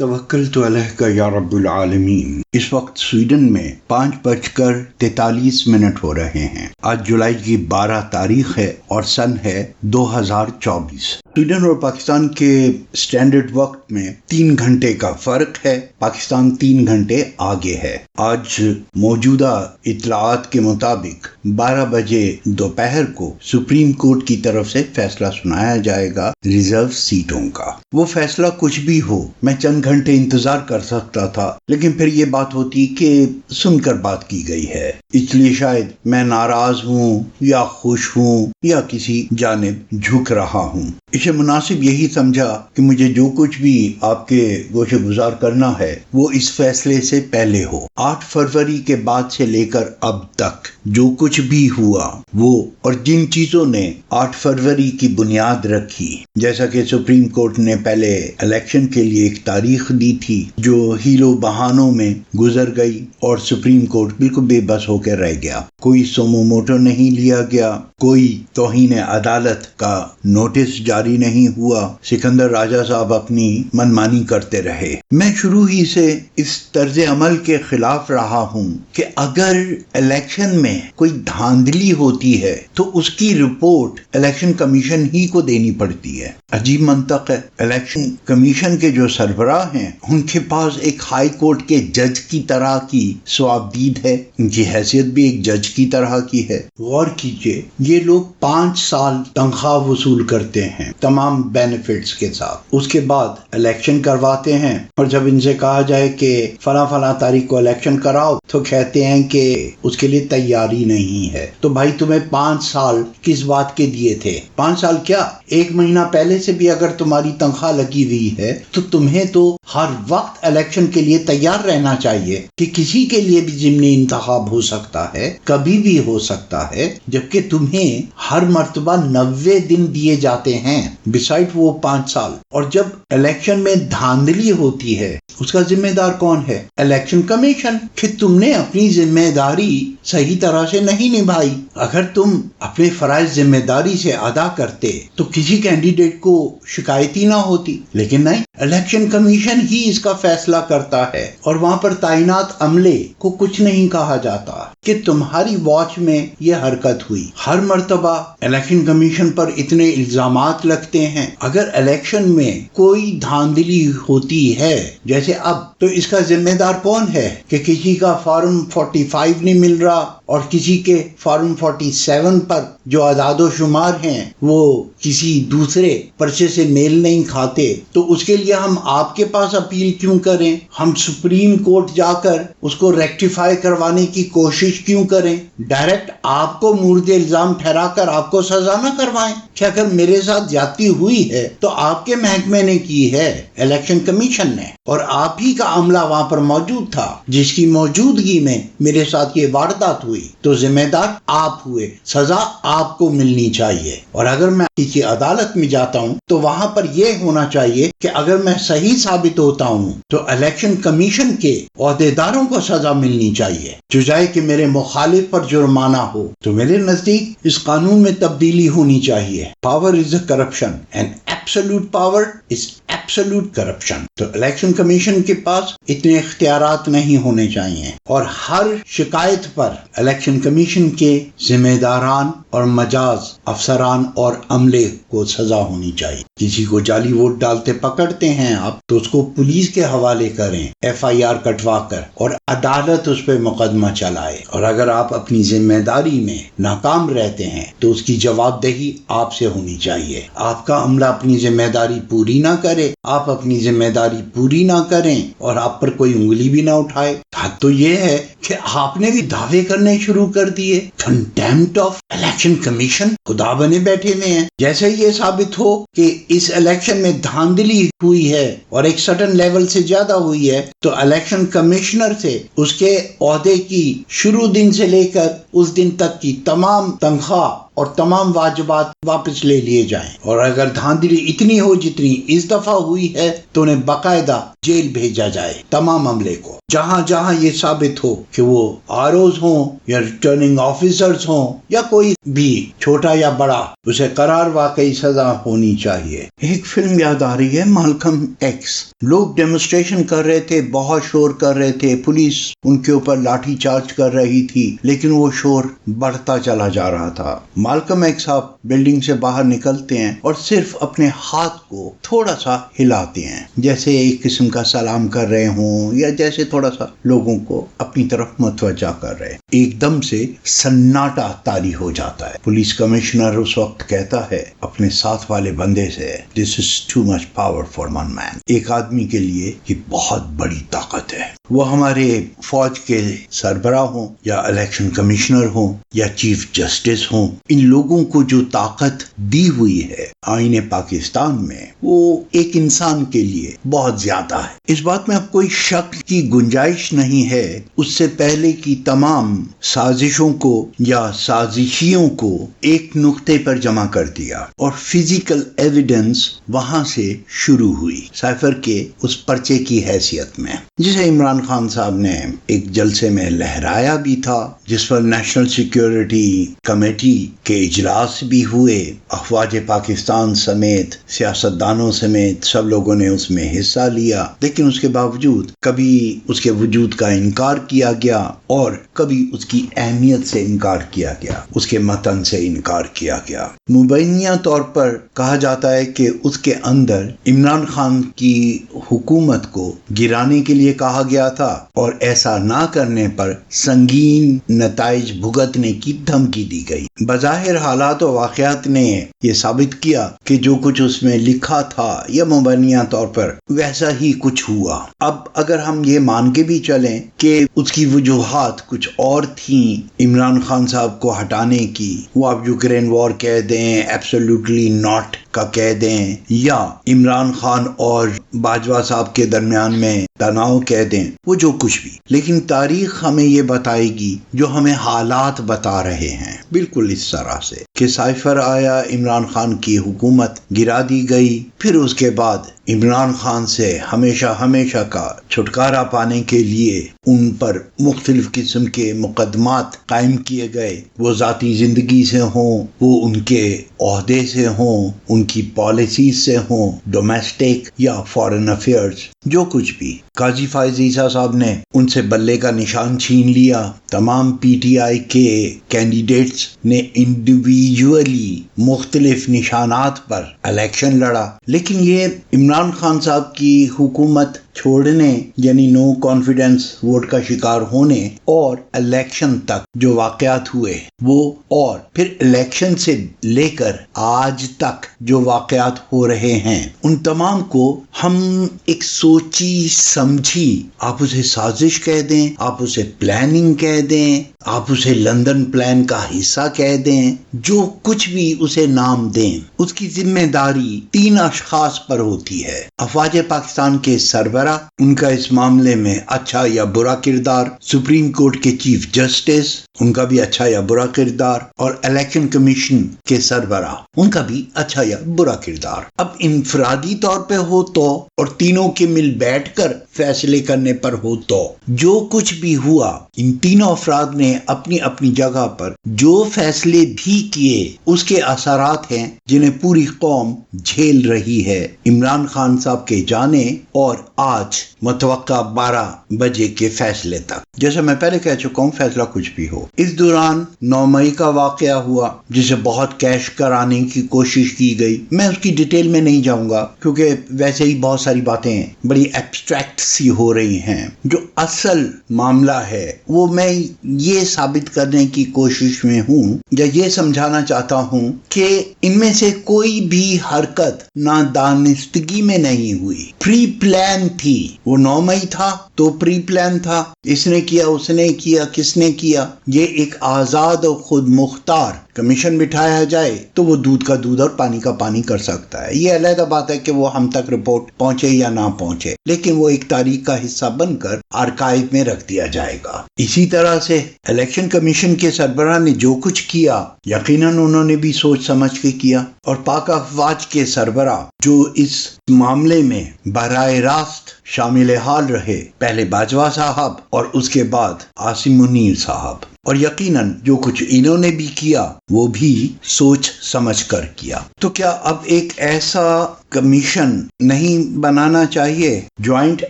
توکلت علیک یا رب العالمین۔ اس وقت سویڈن میں 5:43 ہو رہے ہیں۔ آج جولائی کی 12 تاریخ ہے اور سن ہے 2024۔ سویڈن اور پاکستان کے سٹینڈرڈ وقت میں 3 گھنٹے کا فرق ہے۔ پاکستان 3 گھنٹے آگے ہے۔ آج موجودہ اطلاعات کے مطابق 12 بجے دوپہر کو سپریم کورٹ کی طرف سے فیصلہ سنایا جائے گا ریزرو سیٹوں کا۔ وہ فیصلہ کچھ بھی ہو، میں چند گھنٹے انتظار کر سکتا تھا، لیکن پھر یہ بات ہوتی کہ سن کر بات کی گئی ہے، اس لیے شاید میں ناراض ہوں یا خوش ہوں یا کسی جانب جھک رہا ہوں۔ اسے مناسب یہی سمجھا کہ مجھے جو کچھ بھی آپ کے گوشے گزار کرنا ہے وہ اس فیصلے سے پہلے ہو۔ 8 فروری کے بعد سے لے کر اب تک جو کچھ بھی ہوا وہ اور جن چیزوں نے 8 فروری کی بنیاد رکھی، جیسا کہ سپریم کورٹ نے پہلے الیکشن کے لیے ایک تاریخ دی تھی جو ہیلو بہانوں میں گزر گئی اور سپریم کورٹ بالکل بے بس ہو کے رہ گیا۔ کوئی سومو موٹو نہیں لیا گیا، کوئی توہین عدالت کا نوٹس جاری نہیں ہوا، سکندر راجہ صاحب اپنی منمانی کرتے رہے۔ میں شروع ہی سے اس طرز عمل کے خلاف رہا ہوں کہ اگر الیکشن میں کوئی دھاندلی ہوتی ہے تو اس کی رپورٹ الیکشن کمیشن ہی کو دینی پڑتی ہے۔ عجیب منطق ہے۔ الیکشن کمیشن کے جو سربراہ ہیں ان کے پاس ایک ہائی کورٹ کے جج کی طرح کی ثوابدید ہے، ان کی حیثیت بھی ایک جج کی طرح کی ہے۔ غور کیجئے، یہ لوگ 5 سال تنخواہ وصول کرتے ہیں تمام بینیفٹس کے ساتھ، اس کے بعد الیکشن کرواتے ہیں، اور جب ان سے کہا جائے کہ فلاں تاریخ کو الیکشن کراؤ تو کہتے ہیں کہ اس کے لیے تیاری نہیں ہے۔ تو بھائی تمہیں 5 سال کس بات کے دیے تھے؟ 5 سال کیا، 1 مہینہ پہلے سے بھی اگر تمہاری تنخواہ لگی ہوئی ہے تو تمہیں تو ہر وقت الیکشن کے لیے تیار رہنا چاہیے کہ کسی کے لیے بھی ضمنی انتخاب ہو سکتا ہے، کبھی بھی ہو سکتا ہے، جبکہ تمہیں ہر مرتبہ 90 دن دیے جاتے ہیں بسائڈ وہ 5 سال۔ اور جب الیکشن میں دھاندلی ہوتی ہے اس کا ذمہ دار کون ہے؟ الیکشن کمیشن، کہ تم نے اپنی ذمہ داری صحیح طرح سے نہیں نبھائی۔ اگر تم اپنے فرائض ذمہ داری سے ادا کرتے تو کسی کینڈیڈیٹ کو شکایت ہی نہ ہوتی، لیکن نہیں، الیکشن کمیشن ہی اس کا فیصلہ کرتا ہے، اور وہاں پر تعینات عملے کو کچھ نہیں کہا جاتا کہ تمہاری واچ میں یہ حرکت ہوئی۔ ہر مرتبہ الیکشن کمیشن پر اتنے الزامات لگتے ہیں۔ اگر الیکشن میں کوئی دھاندلی ہوتی ہے جیسے اب، تو اس کا ذمہ دار کون ہے کہ کسی کا فارم 45 نہیں مل رہا اور کسی کے فارم 47 پر جو اعداد و شمار ہیں وہ کسی دوسرے پرچے سے میل نہیں کھاتے، تو اس کے لیے ہم آپ کے پاس اپیل کیوں کریں؟ ہم سپریم کورٹ جا کر اس کو ریکٹیفائی کروانے کی کوشش کیوں کریں؟ ڈائریکٹ آپ کو مورد الزام ٹھہرا کر آپ کو سزا نہ کروائیں کہ اگر میرے ساتھ زیادتی ہوئی ہے تو آپ کے محکمے نے کی ہے، الیکشن کمیشن نے، اور آپ ہی کا عملہ وہاں پر موجود تھا جس کی موجودگی میں میرے ساتھ یہ واردات ہوئی، تو ذمہ دار آپ ہوئے، سزا آپ کو ملنی چاہیے۔ اور اگر میں کسی عدالت میں جاتا ہوں تو وہاں پر یہ ہونا چاہیے کہ اگر میں صحیح ثابت ہوتا ہوں تو الیکشن کمیشن کے عہدیداروں کو سزا ملنی چاہیے، جائے کہ میرے مخالف پر جرمانہ ہو۔ تو میرے نزدیک اس قانون میں تبدیلی ہونی چاہیے۔ Power is a corruption and absolute power is absolute corruption. تو الیکشن کمیشن کے پاس اتنے اختیارات نہیں ہونے چاہیے، اور ہر شکایت پر الیکشن کمیشن کے ذمہ داران اور مجاز افسران اور عملے کو سزا ہونی چاہیے۔ کسی کو جعلی ووٹ ڈالتے پکڑتے ہیں آپ تو اس کو پولیس کے حوالے کریں FIR کٹوا کر، اور عدالت اس پہ مقدمہ چلائے، اور اگر آپ اپنی ذمہ داری میں ناکام رہتے ہیں تو اس کی جواب دہی آپ سے ہونی چاہیے۔ آپ کا عملہ اپنی ذمہ داری پوری نہ کرے، آپ اپنی ذمہ داری پوری نہ کریں اور آپ پر کوئی انگلی بھی نہ اٹھائے۔ حد تو یہ ہے کہ آپ نے بھی دعوے کرنے شروع کر دیے، کنٹیمپٹ آف الیکشن کمیشن، خدا بنے بیٹھے ہوئے ہیں۔ جیسے یہ ثابت ہو کہ اس الیکشن میں دھاندلی ہوئی ہے اور ایک سرٹن لیول سے زیادہ ہوئی ہے تو الیکشن کمشنر سے اس کے عہدے کی شروع دن سے لے کر اس دن تک کی تمام تنخواہ اور تمام واجبات واپس لے لیے جائیں، اور اگر دھاندلی اتنی ہو جتنی اس دفعہ ہوئی ہے تو انہیں باقاعدہ جیل بھیجا جائے تمام عملے کو۔ جہاں جہاں یہ ثابت ہو کہ وہ ROs ہوں یا ریٹرننگ آفیسرز ہوں یا کوئی کوئی بھی چھوٹا یا بڑا اسے قرار واقعی سزا ہونی چاہیے۔ ایک فلم یاد آ رہی ہے، مالکم ایکس۔ لوگ ڈیمونسٹریشن کر رہے تھے، بہت شور کر رہے تھے، پولیس ان کے اوپر لاٹھی چارج کر رہی تھی، لیکن وہ شور بڑھتا چلا جا رہا تھا۔ مالکم ایکس صاحب بلڈنگ سے باہر نکلتے ہیں اور صرف اپنے ہاتھ کو تھوڑا سا ہلاتے ہیں، جیسے ایک قسم کا سلام کر رہے ہوں، یا جیسے تھوڑا سا لوگوں کو اپنی طرف متوجہ کر رہے ہیں۔ ایک دم سے سناٹا طاری ہو جاتا ہے۔ پولیس کمشنر اس وقت کہتا ہے اپنے ساتھ والے بندے سے، "This is too much power for one man." ایک آدمی کے لیے یہ بہت بڑی طاقت ہے۔ وہ ہمارے فوج کے سربراہ ہوں، یا الیکشن کمشنر ہوں، یا چیف جسٹس ہوں، ان لوگوں کو جو طاقت دی ہوئی ہے آئین پاکستان میں، وہ ایک انسان کے لیے بہت زیادہ ہے۔ اس بات میں اب کوئی شک کی گنجائش نہیں ہے۔ اس سے پہلے کی تمام سازشوں کو یا سازشیوں کو ایک نقطے پر جمع کر دیا، اور فزیکل ایویڈنس وہاں سے شروع ہوئی، سائفر کے اس پرچے کی حیثیت میں، جسے عمران خان صاحب نے ایک جلسے میں لہرایا بھی تھا، جس پر نیشنل سیکیورٹی کمیٹی کے اجلاس بھی ہوئے۔ افواج پاکستان سمیت، سیاستدانوں سمیت سب لوگوں نے اس میں حصہ لیا، لیکن اس کے باوجود کبھی اس کے وجود کا انکار کیا گیا، اور کبھی اس کی اہمیت سے انکار کیا گیا، اس کے متن سے انکار کیا گیا۔ مبینہ طور پر کہا جاتا ہے کہ اس کے اندر عمران خان کی حکومت کو گرانے کے لیے کہا گیا تھا، اور ایسا نہ کرنے پر سنگین نتائج بھگتنے کی دھمکی دی گئی۔ بظاہر حالات و واقعات نے یہ ثابت کیا کہ جو کچھ اس میں لکھا تھا یا مبینہ طور پر ویسا ہی کچھ ہوا۔ اب اگر ہم یہ مان کے بھی چلیں کہ اس کی وجوہات کچھ اور تھیں عمران خان صاحب کو ہٹانے کی، وہ آپ یوکرین وار کہہ دیں، ایبسولوٹلی ناٹ کا کہہ دیں، یا عمران خان اور باجوہ صاحب کے درمیان میں تناؤ کہہ دیں، وہ جو کچھ بھی، لیکن تاریخ ہمیں یہ بتائے گی جو ہمیں حالات بتا رہے ہیں، بالکل اس طرح سے کہ سائفر آیا، عمران خان کی حکومت گرا دی گئی، پھر اس کے بعد عمران خان سے ہمیشہ کا چھٹکارا پانے کے لیے ان پر مختلف قسم کے مقدمات قائم کیے گئے، وہ ذاتی زندگی سے ہوں، وہ ان کے عہدے سے ہوں، ان کی پالیسیز سے ہوں، ڈومیسٹک یا فارن افیئرز، جو کچھ بھی۔ قاضی فائز عیسیٰ صاحب نے ان سے بلے کا نشان چھین لیا۔ تمام پی ٹی آئی کے کینڈیڈیٹس نے انڈیویجولی مختلف نشانات پر الیکشن لڑا، لیکن یہ عمران خان صاحب کی حکومت چھوڑنے، یعنی نو کانفیڈنس ووٹ کا شکار ہونے، اور الیکشن تک جو واقعات ہوئے وہ، اور پھر الیکشن سے لے کر آج تک جو واقعات ہو رہے ہیں، ان تمام کو ہم ایک سوچی سمجھی، آپ اسے سازش کہہ دیں، آپ اسے پلاننگ کہہ دیں، آپ اسے لندن پلان کا حصہ کہہ دیں، جو کچھ بھی اسے نام دیں، اس کی ذمہ داری 3 اشخاص پر ہوتی ہے۔ افواج پاکستان کے سربراہ، ان کا اس معاملے میں اچھا یا برا کردار، سپریم کورٹ کے چیف جسٹس، ان کا بھی اچھا یا برا کردار، اور الیکشن کمیشن کے سربراہ، ان کا بھی اچھا یا برا کردار۔ اب انفرادی طور پہ ہو تو، اور تینوں کے مل بیٹھ کر فیصلے کرنے پر ہو تو، جو کچھ بھی ہوا، ان تینوں افراد نے اپنی اپنی جگہ پر جو فیصلے بھی کیے، اس کے اثرات ہیں جنہیں پوری قوم جھیل رہی ہے، عمران خان صاحب کے جانے اور آج متوقع 12 بجے کے فیصلے تک۔ جیسے میں پہلے کہہ چکا ہوں، فیصلہ کچھ بھی ہو۔ اس دوران 9 مئی کا واقعہ ہوا، جسے بہت کیش کرانے کی کوشش کی گئی۔ میں اس کی ڈیٹیل میں نہیں جاؤں گا، کیونکہ ویسے ہی بہت ساری باتیں بڑی ایبسٹریکٹ سی ہو رہی ہیں۔ جو اصل معاملہ ہے وہ میں یہ ثابت کرنے کی کوشش میں ہوں، یا یہ سمجھانا چاہتا ہوں کہ ان میں سے کوئی بھی حرکت نادانستگی میں نہیں ہوئی، پری پلان تھی۔ وہ 9 مئی تھا تو پری پلان تھا، اس نے کیا، اس نے کیا، کس نے کیا۔ یہ ایک آزاد و خود مختار کمیشن بٹھایا جائے تو وہ دودھ کا دودھ اور پانی کا پانی کر سکتا ہے۔ یہ علیحدہ بات ہے کہ وہ ہم تک رپورٹ پہنچے یا نہ پہنچے، لیکن وہ ایک تاریخ کا حصہ بن کر آرکائیو میں رکھ دیا جائے گا۔ اسی طرح سے الیکشن کمیشن کے سربراہ نے جو کچھ کیا، یقیناً انہوں نے بھی سوچ سمجھ کے کیا، اور پاک افواج کے سربراہ جو اس معاملے میں براہ راست شامل حال رہے، پہلے باجوہ صاحب اور اس کے بعد عاصم منیر صاحب، اور یقیناً جو کچھ انہوں نے بھی کیا وہ بھی سوچ سمجھ کر کیا۔ تو کیا اب ایک ایسا کمیشن نہیں بنانا چاہیے، جوائنٹ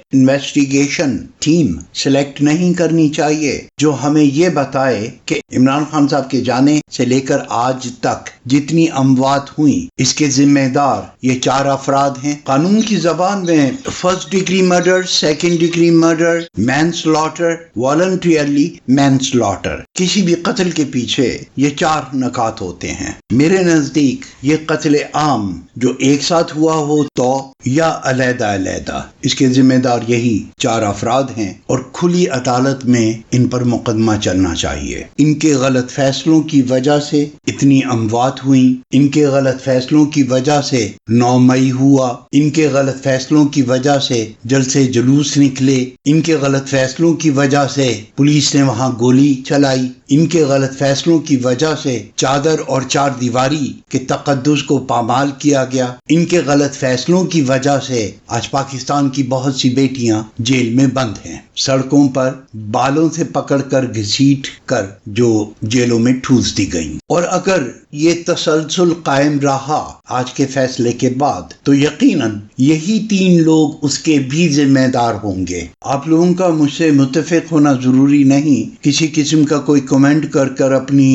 انویسٹیگیشن ٹیم سلیکٹ نہیں کرنی چاہیے جو ہمیں یہ بتائے کہ عمران خان صاحب کے جانے سے لے کر آج تک جتنی اموات ہوئیں اس کے ذمہ دار یہ 4 افراد ہیں؟ قانون کی زبان میں first degree murder, second degree murder, manslaughter, voluntarily manslaughter, کسی بھی قتل کے پیچھے یہ 4 نکات ہوتے ہیں۔ میرے نزدیک یہ قتل عام جو ایک ساتھ ہوا ہو تو یا علیحدہ علیحدہ، اس کے ذمہ دار یہی 4 افراد ہیں اور کھلی عدالت میں ان پر مقدمہ چلنا چاہیے۔ ان کے غلط فیصلوں کی وجہ سے اتنی اموات ہوئیں، ان کے غلط فیصلوں کی وجہ سے 9 مئی ہوا، ان کے غلط فیصلوں کی وجہ سے جلسے جلوس نکلے، ان کے غلط فیصلوں کی وجہ سے پولیس نے وہاں گولی چلائی، ان کے غلط فیصلوں کی وجہ سے چادر اور 4 دیواری کے تقدس کو پامال کیا گیا، ان کے غلط فیصلوں کی وجہ سے آج پاکستان کی بہت سی بیٹیاں جیل میں بند ہیں، سڑکوں پر بالوں سے پکڑ کر گھسیٹ کر جو جیلوں میں ٹھوس دی گئیں۔ اور اگر یہ تسلسل قائم رہا آج کے فیصلے کے بعد تو یقیناً یہی 3 لوگ اس کے بھی ذمہ دار ہوں گے۔ آپ لوگوں کا مجھ سے متفق ہونا ضروری نہیں، کسی قسم کا کوئی کمنٹ کر کر اپنی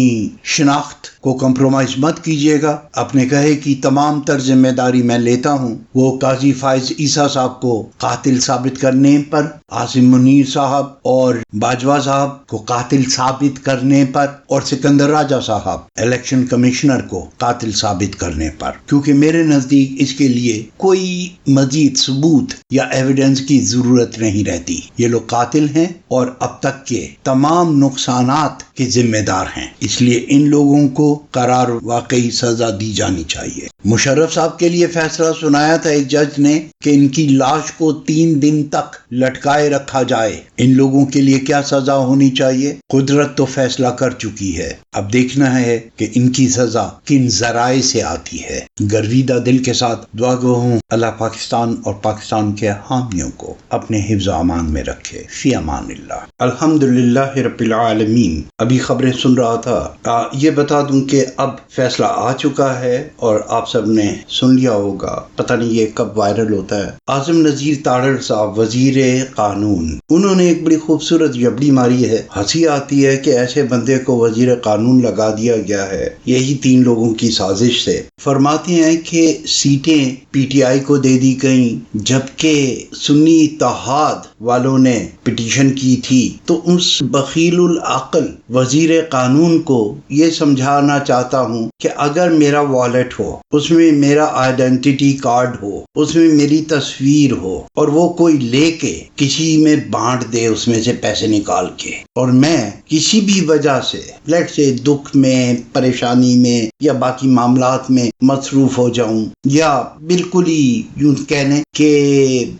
شناخت کو کمپرومائز مت کیجیے گا۔ اپنے کہے کی تمام تر ذمہ داری میں لیتا ہوں۔ وہ قاضی فائز عیسیٰ صاحب کو قاتل ثابت کرنے پر، عاصم منیر صاحب اور باجوہ صاحب کو قاتل ثابت کرنے پر، اور سکندر راجہ صاحب الیکشن کمشنر کو قاتل ثابت کرنے پر، کیونکہ میرے نزدیک اس کے لیے کوئی مزید ثبوت یا ایویڈنس کی ضرورت نہیں رہتی۔ یہ لوگ قاتل ہیں اور اب تک کے تمام نقصانات کے ذمہ دار ہیں، اس لیے ان لوگوں کو قرار واقعی سزا دی جانی چاہیے۔ مشرف صاحب کے لیے فیصلہ سنایا تھا ایک جج نے کہ ان کی لاش کو 3 دن تک لٹکائے رکھا جائے۔ ان لوگوں کے لیے کیا سزا ہونی چاہیے؟ قدرت تو فیصلہ کر چکی ہے، اب دیکھنا ہے کہ ان کی سزا کن ذرائع سے آتی ہے۔ گرویدہ دل کے ساتھ دعا گو ہوں اللہ پاکستان اور پاکستان کے حامیوں کو اپنے حفظ و امان میں رکھے۔ فی امان اللہ۔ الحمدللہ رب العالمین۔ ابھی خبریں سن رہا تھا، یہ بتا دوں کہ اب فیصلہ آ چکا ہے اور آپ سب نے سن لیا ہوگا، پتہ نہیں یہ کب وائرل ہوتا ہے۔ اعظم نذیر تاڑڑ صاحب وزیر قانون، انہوں نے ایک بڑی خوبصورت جبڑی ماری ہے۔ ہنسی آتی ہے کہ ایسے بندے کو وزیر قانون لگا دیا گیا ہے، یہی 3 لوگوں کی سازش سے۔ فرماتے ہیں کہ سیٹیں پی ٹی آئی کو دے دی گئیں جبکہ سنی اتحاد والوں نے پٹیشن کی تھی، تو اس بخیل العقل وزیر قانون کو یہ سمجھانا چاہتا ہوں کہ اگر میرا والیٹ ہو، اس میں میرا آئیڈینٹی کارڈ ہو، اس میں میری تصویر ہو، اور وہ کوئی لے کے کسی میں بانٹ دے، اس میں سے پیسے نکال کے، اور میں کسی بھی وجہ سے لیٹ سے دکھ میں، پریشانی میں یا باقی معاملات میں مصروف ہو جاؤں یا بالکل ہی یوں کہنے کہ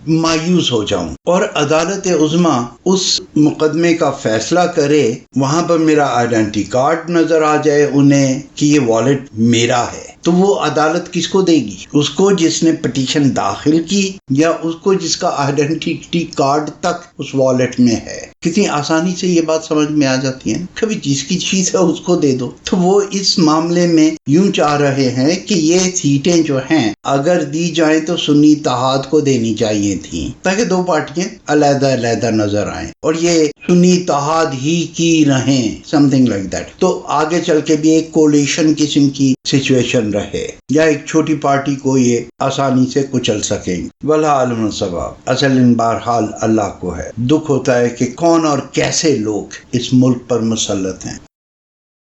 مایوس ہو جاؤں اور عدالت عظمیٰ اس مقدمے کا فیصلہ کرے، وہاں پر میرا آئیڈینٹی کارڈ نظر آ جائے انہیں کہ یہ والیٹ میرا ہے، تو وہ عدالت کس کو دے گی؟ اس کو جس نے پٹیشن داخل کی یا اس کو جس کا آئیڈینٹی کارڈ تک اس والیٹ میں ہے؟ کتنی آسانی سے یہ بات سمجھ میں آ جاتی ہے، کبھی جس کی چیز ہے اس کو دے دو۔ تو وہ اس معاملے میں یوں چاہ رہے ہیں کہ یہ سیٹیں جو ہیں اگر دی جائیں تو سنی اتحاد کو دینی چاہیے تھیں تاکہ 2 پارٹیاں علیحدہ علیحدہ نظر آئیں اور یہ سنی اتحاد ہی کی رہیں، سم تھنگ لائک دیٹ، تو آگے چل کے بھی ایک کولیشن قسم کی سچویشن رہے یا ایک چھوٹی پارٹی کو یہ آسانی سے کچل سکیں۔ واللہ عالم الصواب۔ اصل ان بہرحال اللہ کو ہے، دکھ ہوتا ہے کہ کون اور کیسے لوگ اس ملک پر مسلط ہیں۔